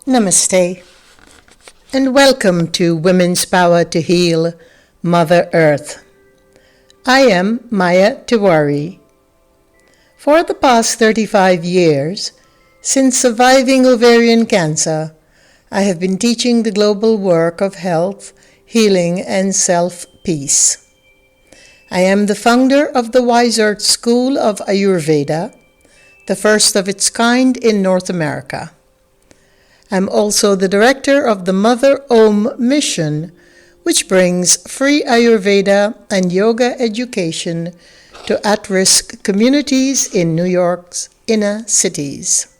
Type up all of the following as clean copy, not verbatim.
Namaste, and welcome to Women's Power to Heal Mother Earth. I am Maya Tiwari. For the past 35 years, since surviving ovarian cancer, I have been teaching the global work of health, healing, and self-peace. I am the founder of the Wise Earth School of Ayurveda, the first of its kind in North America. I'm also the director of the Mother Om mission, which brings free Ayurveda and yoga education to at-risk communities in New York's inner cities.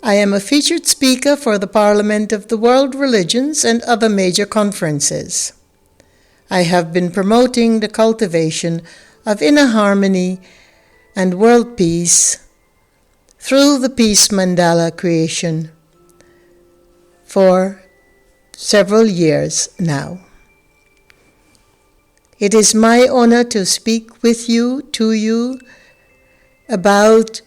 I am a featured speaker for the Parliament of the World Religions and other major conferences. I have been promoting the cultivation of inner harmony and world peace through the Peace Mandala creation for several years now. It is my honor to speak with you, to you, about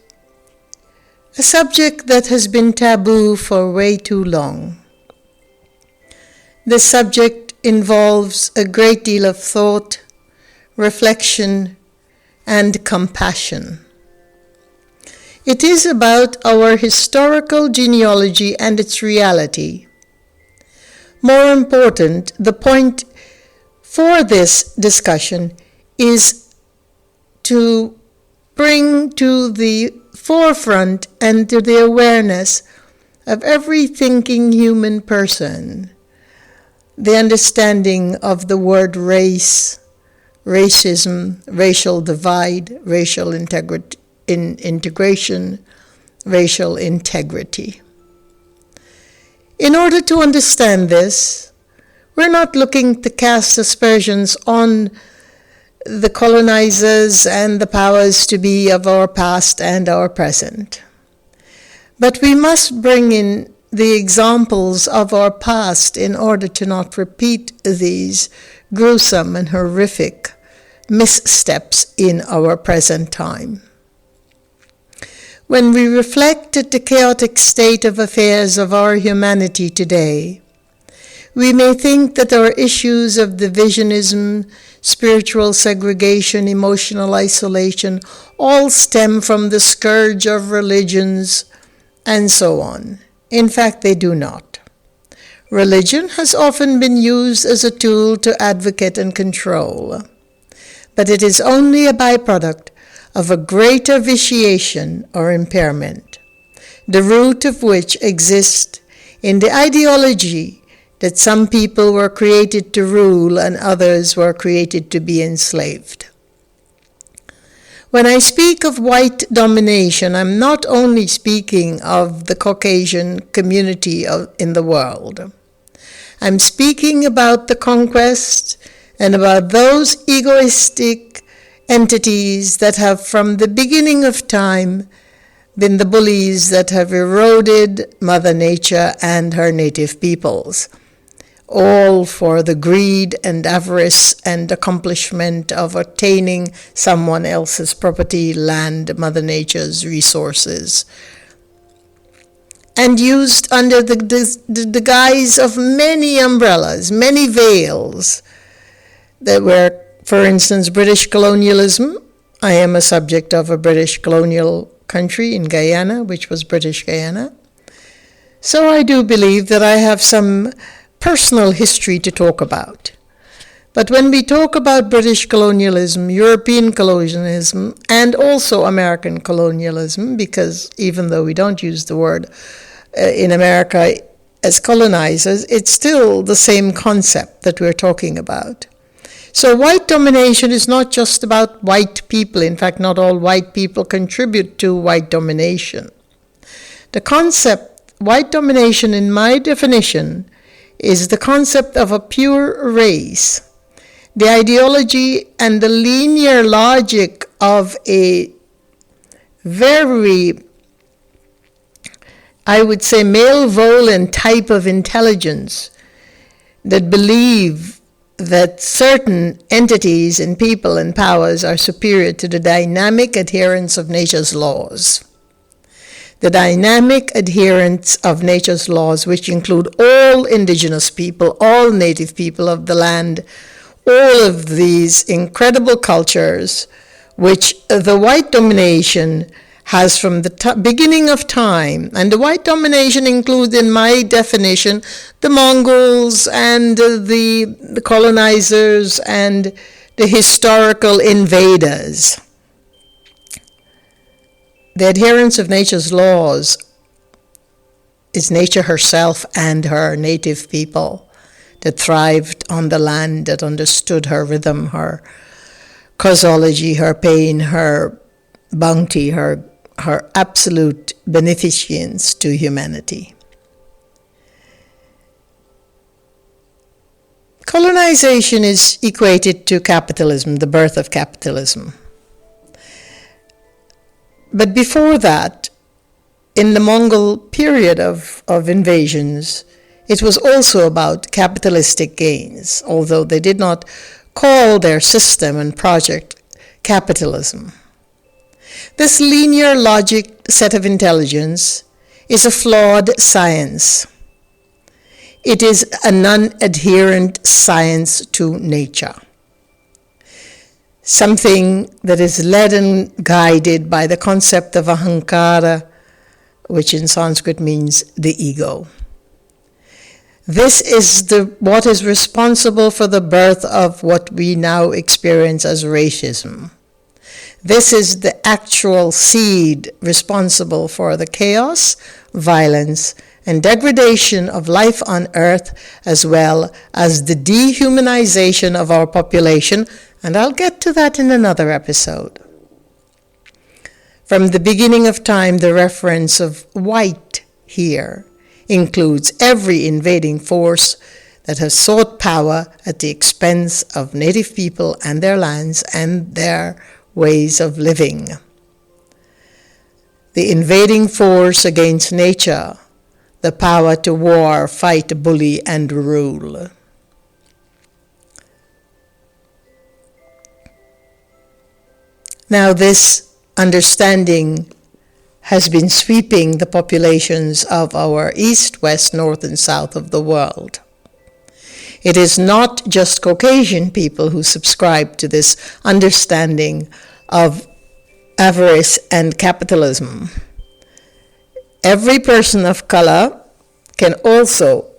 a subject that has been taboo for way too long. This subject involves a great deal of thought, reflection, and compassion. It is about our historical genealogy and its reality. More important, the point for this discussion is to bring to the forefront and to the awareness of every thinking human person the understanding of the word race, racism, racial divide, racial integration, racial integrity. In order to understand this, we're not looking to cast aspersions on the colonizers and the powers to be of our past and our present. But we must bring in the examples of our past in order to not repeat these gruesome and horrific missteps in our present time. When we reflect at the chaotic state of affairs of our humanity today, we may think that our issues of divisionism, spiritual segregation, emotional isolation, all stem from the scourge of religions, and so on. In fact, they do not. Religion has often been used as a tool to advocate and control, but it is only a byproduct of a greater vitiation or impairment, the root of which exists in the ideology that some people were created to rule and others were created to be enslaved. When I speak of white domination, I'm not only speaking of the Caucasian community in the world. I'm speaking about the conquest and about those egoistic entities that have from the beginning of time been the bullies that have eroded Mother Nature and her native peoples, all for the greed and avarice and accomplishment of attaining someone else's property, land, Mother Nature's resources, and used under the guise of many umbrellas, many veils that were, for instance, British colonialism. I am a subject of a British colonial country in Guyana, which was British Guyana. So I do believe that I have some personal history to talk about. But when we talk about British colonialism, European colonialism, and also American colonialism, because even though we don't use the word in America as colonizers, it's still the same concept that we're talking about. So white domination is not just about white people. In fact, not all white people contribute to white domination. The concept, white domination in my definition, is the concept of a pure race, the ideology and the linear logic of a very, I would say, malevolent type of intelligence that believe that certain entities and people and powers are superior to the dynamic adherence of nature's laws. the dynamic adherence of nature's laws, which include all indigenous people, all native people of the land, all of these incredible cultures, which the white domination has from the beginning of time. And the white domination includes, in my definition, the Mongols and the colonizers and the historical invaders. The adherence of nature's laws is nature herself and her native people that thrived on the land, that understood her rhythm, her causology, her pain, her bounty, her absolute beneficence to humanity. Colonization is equated to capitalism, the birth of capitalism. But before that, in the Mongol period of invasions, it was also about capitalistic gains, although they did not call their system and project capitalism. This linear logic set of intelligence is a flawed science. It is a non-adherent science to nature. Something that is led and guided by the concept of ahankara, which in Sanskrit means the ego. This is what is responsible for the birth of what we now experience as racism. This is the actual seed responsible for the chaos, violence, and degradation of life on earth, as well as the dehumanization of our population, and I'll get to that in another episode. From the beginning of time, the reference of white here includes every invading force that has sought power at the expense of native people and their lands and their ways of living. The invading force against nature, the power to war, fight, bully, and rule. Now, this understanding has been sweeping the populations of our east, west, north, and south of the world. It is not just Caucasian people who subscribe to this understanding of avarice and capitalism. Every person of color can also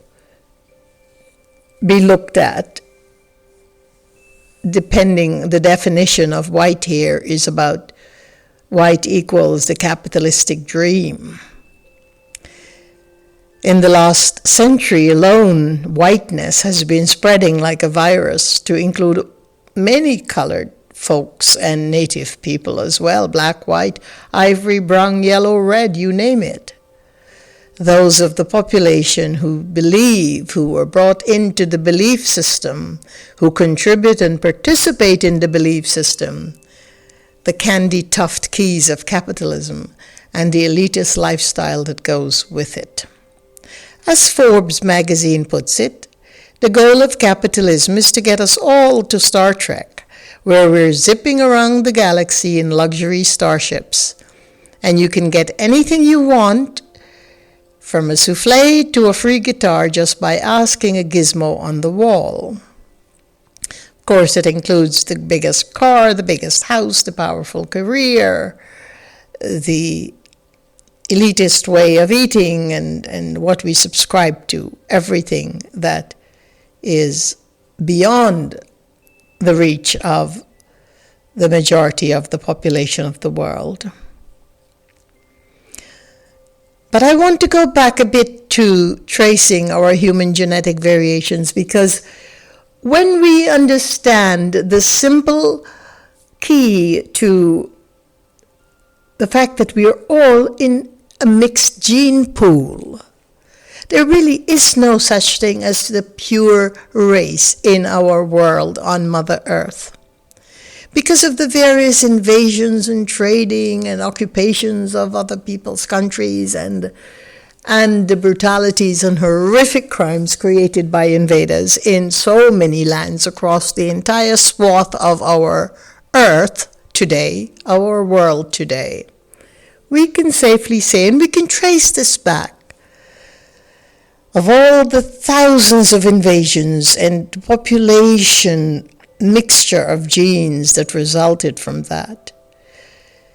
be looked at, depending, the definition of white here is about white equals the capitalistic dream. In the last century alone, whiteness has been spreading like a virus to include many colored folks and native people as well, black, white, ivory, brown, yellow, red, you name it. Those of the population who believe, who were brought into the belief system, who contribute and participate in the belief system, the candy-tuft keys of capitalism, and the elitist lifestyle that goes with it. As Forbes magazine puts it, the goal of capitalism is to get us all to Star Trek, where we're zipping around the galaxy in luxury starships, and you can get anything you want, from a souffle to a free guitar, just by asking a gizmo on the wall. Of course, it includes the biggest car, the biggest house, the powerful career, the elitist way of eating, and what we subscribe to, everything that is beyond the reach of the majority of the population of the world. But I want to go back a bit to tracing our human genetic variations, because when we understand the simple key to the fact that we are all in a mixed gene pool, there really is no such thing as the pure race in our world on Mother Earth. Because of the various invasions and trading and occupations of other people's countries and the brutalities and horrific crimes created by invaders in so many lands across the entire swath of our earth today, our world today, we can safely say, and we can trace this back, of all the thousands of invasions and population mixture of genes that resulted from that.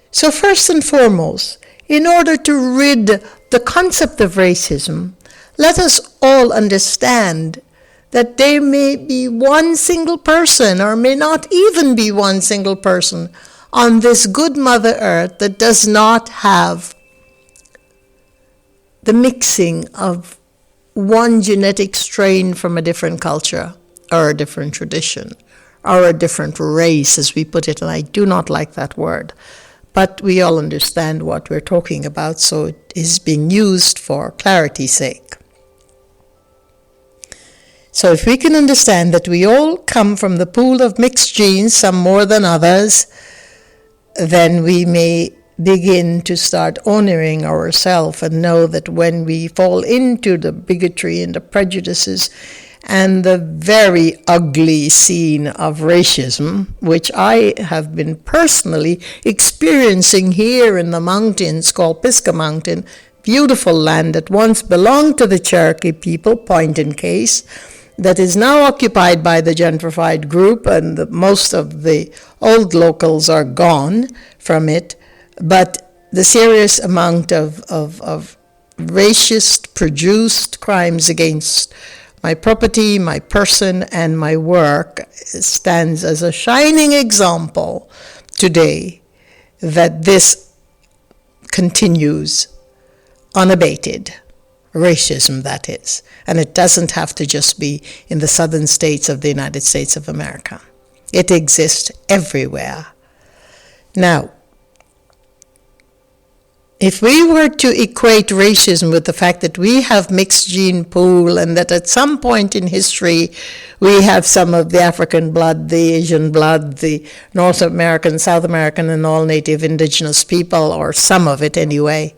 So first and foremost, in order to rid the concept of racism, let us all understand that there may be one single person, or may not even be one single person, on this good Mother Earth that does not have the mixing of one genetic strain from a different culture, or a different tradition, or a different race, as we put it, and I do not like that word. But we all understand what we're talking about, so it is being used for clarity's sake. So if we can understand that we all come from the pool of mixed genes, some more than others, then we may begin to start honoring ourselves and know that when we fall into the bigotry and the prejudices and the very ugly scene of racism, which I have been personally experiencing here in the mountains called Pisgah Mountain, beautiful land that once belonged to the Cherokee people, point in case, that is now occupied by the gentrified group, and most of the old locals are gone from it. But the serious amount of racist produced crimes against my property, my person, and my work stands as a shining example today that this continues unabated. Racism, that is. And it doesn't have to just be in the southern states of the United States of America. It exists everywhere. Now, if we were to equate racism with the fact that we have mixed gene pool and that at some point in history we have some of the African blood, the Asian blood, the North American, South American, and all native indigenous people, or some of it anyway,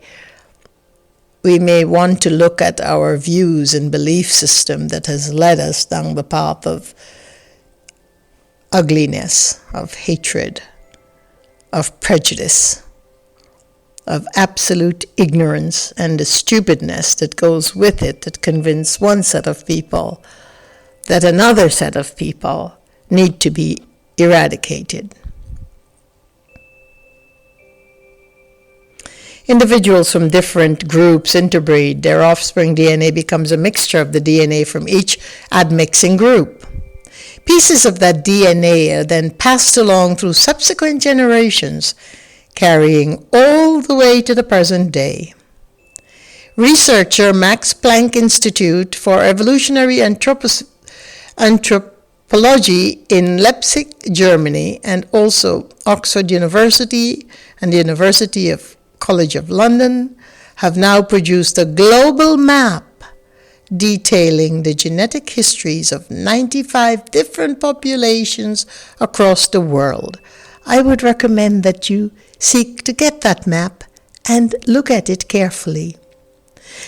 we may want to look at our views and belief system that has led us down the path of ugliness, of hatred, of prejudice, of absolute ignorance, and the stupidness that goes with it that convince one set of people that another set of people need to be eradicated. Individuals from different groups interbreed. Their offspring DNA becomes a mixture of the DNA from each admixing group. Pieces of that DNA are then passed along through subsequent generations, carrying all the way to the present day. Researcher Max Planck Institute for Evolutionary Anthropology in Leipzig, Germany, and also Oxford University and the University of College of London have now produced a global map detailing the genetic histories of 95 different populations across the world. I would recommend that you seek to get that map and look at it carefully.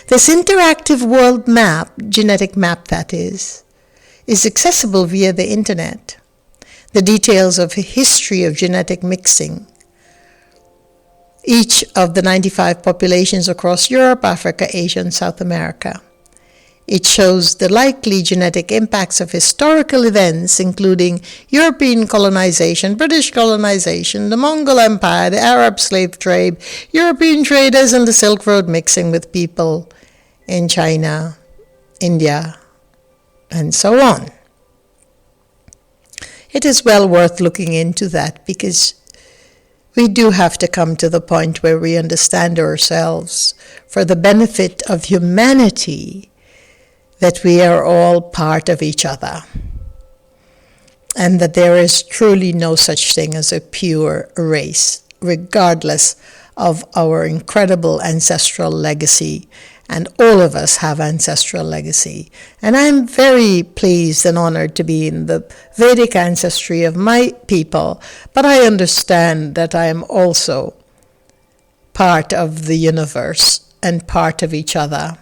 This interactive world map, genetic map that is accessible via the internet. The details of a history of genetic mixing, each of the 95 populations across Europe, Africa, Asia, and South America. It shows the likely genetic impacts of historical events, including European colonization, British colonization, the Mongol Empire, the Arab slave trade, European traders, and the Silk Road mixing with people in China, India, and so on. It is well worth looking into that, because we do have to come to the point where we understand ourselves for the benefit of humanity, that we are all part of each other, and that there is truly no such thing as a pure race, regardless of our incredible ancestral legacy. And all of us have ancestral legacy. And I'm very pleased and honored to be in the Vedic ancestry of my people, but I understand that I am also part of the universe and part of each other.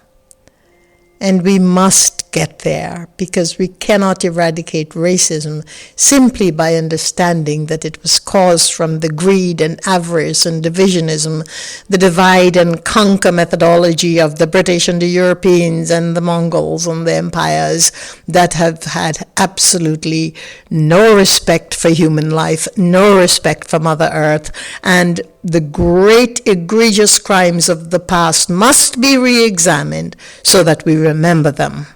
And we must get there, because we cannot eradicate racism simply by understanding that it was caused from the greed and avarice and divisionism, the divide and conquer methodology of the British and the Europeans and the Mongols and the empires that have had absolutely no respect for human life, no respect for Mother Earth, and the great egregious crimes of the past must be re-examined so that we remember them.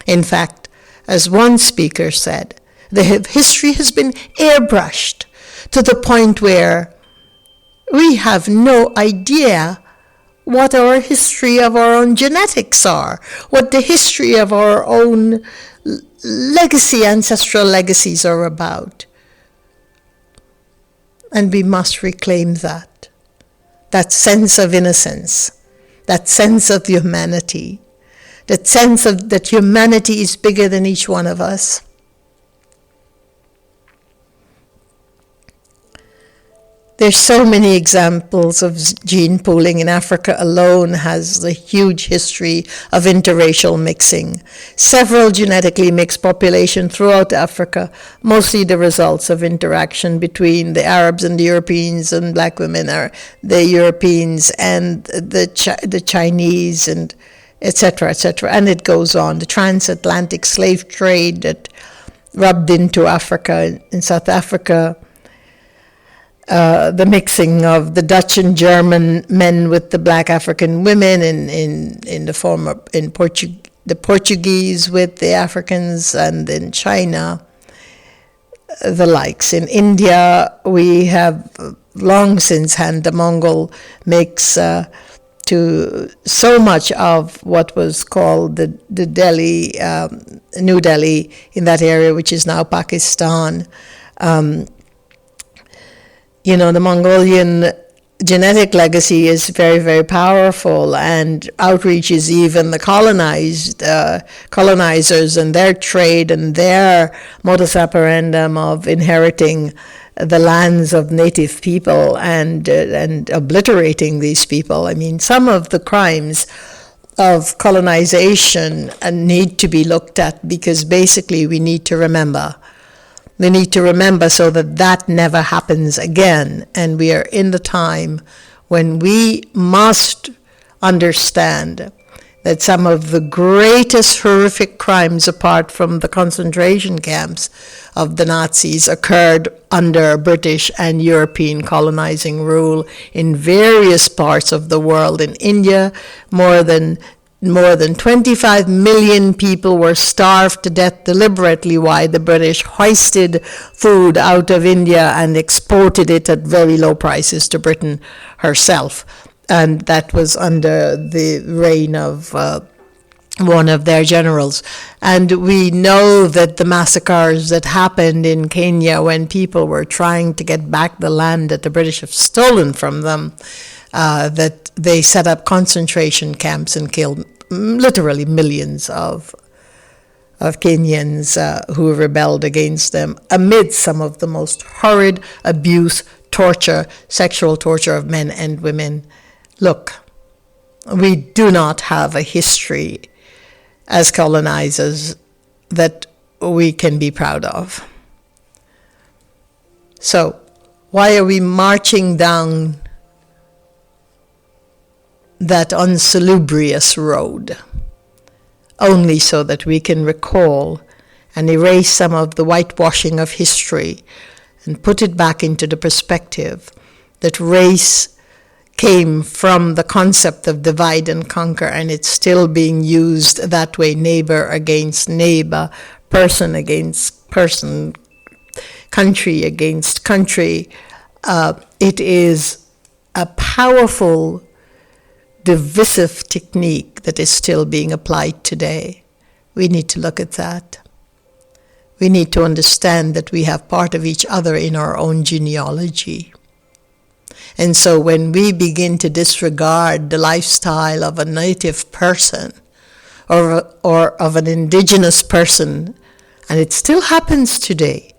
In fact, as one speaker said, the history has been airbrushed to the point where we have no idea what our history of our own genetics are, what the history of our own legacy, ancestral legacies are about. And we must reclaim that sense of innocence, that sense of humanity, that sense of that humanity is bigger than each one of us. There's so many examples of gene pooling. In Africa alone has a huge history of interracial mixing. Several genetically mixed populations throughout Africa, mostly the results of interaction between the Arabs and the Europeans, and black women are the Europeans and the Chinese, and etc., etc. And it goes on. The transatlantic slave trade that rubbed into Africa, in South Africa, the mixing of the Dutch and German men with the black African women in the form of the Portuguese with the Africans, and in China, the likes. In India, we have long since had the Mongol mix to so much of what was called the Delhi, New Delhi in that area, which is now Pakistan. The Mongolian genetic legacy is very, very powerful, and outreaches even the colonizers and their trade and their modus operandum of inheriting the lands of native people and obliterating these people. I mean, some of the crimes of colonization need to be looked at, because basically we need to remember. We need to remember so that never happens again. And we are in the time when we must understand that some of the greatest horrific crimes, apart from the concentration camps of the Nazis, occurred under British and European colonizing rule in various parts of the world. In India, more than 25 million people were starved to death deliberately while the British hoisted food out of India and exported it at very low prices to Britain herself. And that was under the reign of one of their generals. And we know that the massacres that happened in Kenya when people were trying to get back the land that the British have stolen from them, that they set up concentration camps and killed literally millions of Kenyans who rebelled against them, amid some of the most horrid abuse, torture, sexual torture of men and women. Look, we do not have a history as colonizers that we can be proud of. So, why are we marching down that unsalubrious road? Only so that we can recall and erase some of the whitewashing of history and put it back into the perspective that race came from the concept of divide and conquer, and it's still being used that way, neighbor against neighbor, person against person, country against country. It is a powerful divisive technique that is still being applied today. We need to look at that. We need to understand that we have part of each other in our own genealogy. And so when we begin to disregard the lifestyle of a native person or of an indigenous person, and it still happens today,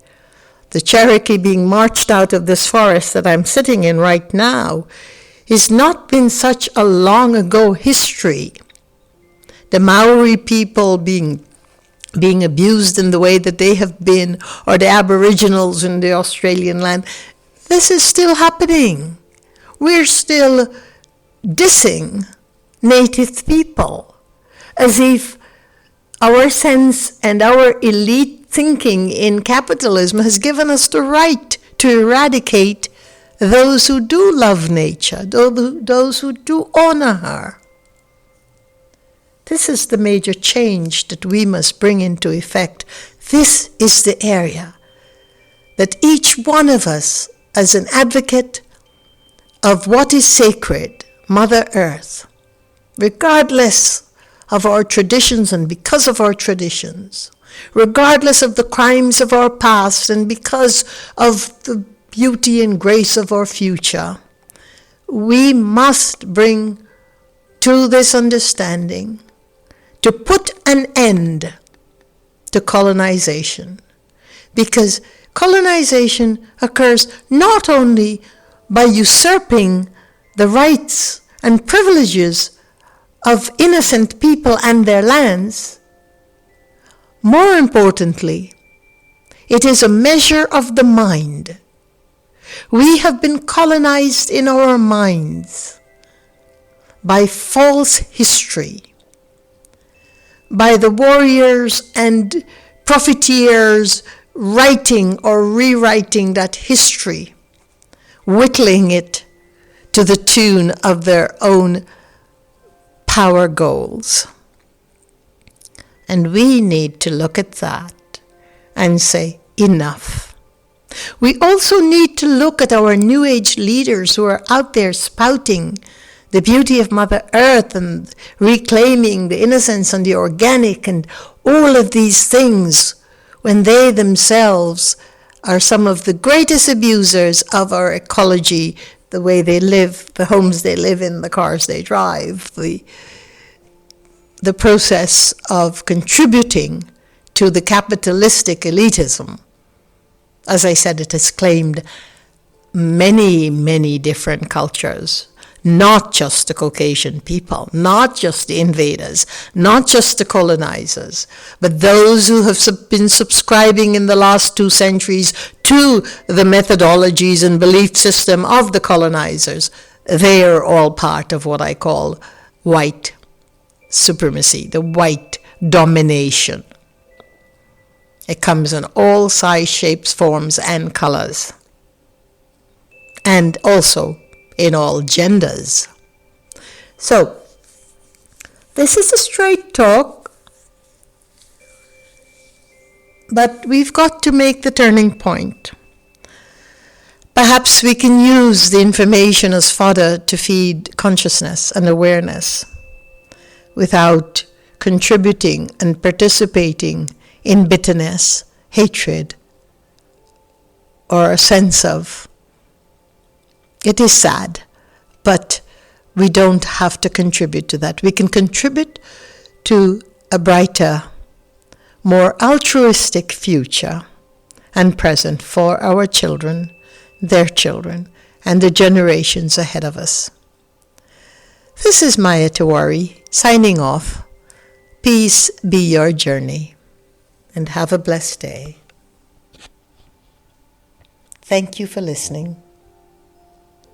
the Cherokee being marched out of this forest that I'm sitting in right now has not been such a long ago history. The Maori people being being abused in the way that they have been, or the Aboriginals in the Australian land. This is still happening. We're still dissing native people as if our sense and our elite thinking in capitalism has given us the right to eradicate those who do love nature, those who do honor her. This is the major change that we must bring into effect. This is the area that each one of us, as an advocate of what is sacred, Mother Earth, regardless of our traditions and because of our traditions, regardless of the crimes of our past and because of the beauty and grace of our future, we must bring to this understanding to put an end to colonization. Because colonization occurs not only by usurping the rights and privileges of innocent people and their lands. More importantly, it is a measure of the mind. We have been colonized in our minds by false history, by the warriors and profiteers writing or rewriting that history, whittling it to the tune of their own power goals. And we need to look at that and say, enough. We also need to look at our New Age leaders who are out there spouting the beauty of Mother Earth and reclaiming the innocence and the organic and all of these things, when they themselves are some of the greatest abusers of our ecology, the way they live, the homes they live in, the cars they drive, the process of contributing to the capitalistic elitism. As I said, it has claimed many, many different cultures. Not just the Caucasian people, not just the invaders, not just the colonizers, but those who have been subscribing in the last 2 centuries to the methodologies and belief system of the colonizers. They are all part of what I call white supremacy, the white domination. It comes in all size, shapes, forms, and colors. And also in all genders. So, this is a straight talk, but we've got to make the turning point. Perhaps we can use the information as fodder to feed consciousness and awareness without contributing and participating in bitterness, hatred, or a sense of, it is sad, but we don't have to contribute to that. We can contribute to a brighter, more altruistic future and present for our children, their children, and the generations ahead of us. This is Maya Tawari, signing off. Peace be your journey, and have a blessed day. Thank you for listening.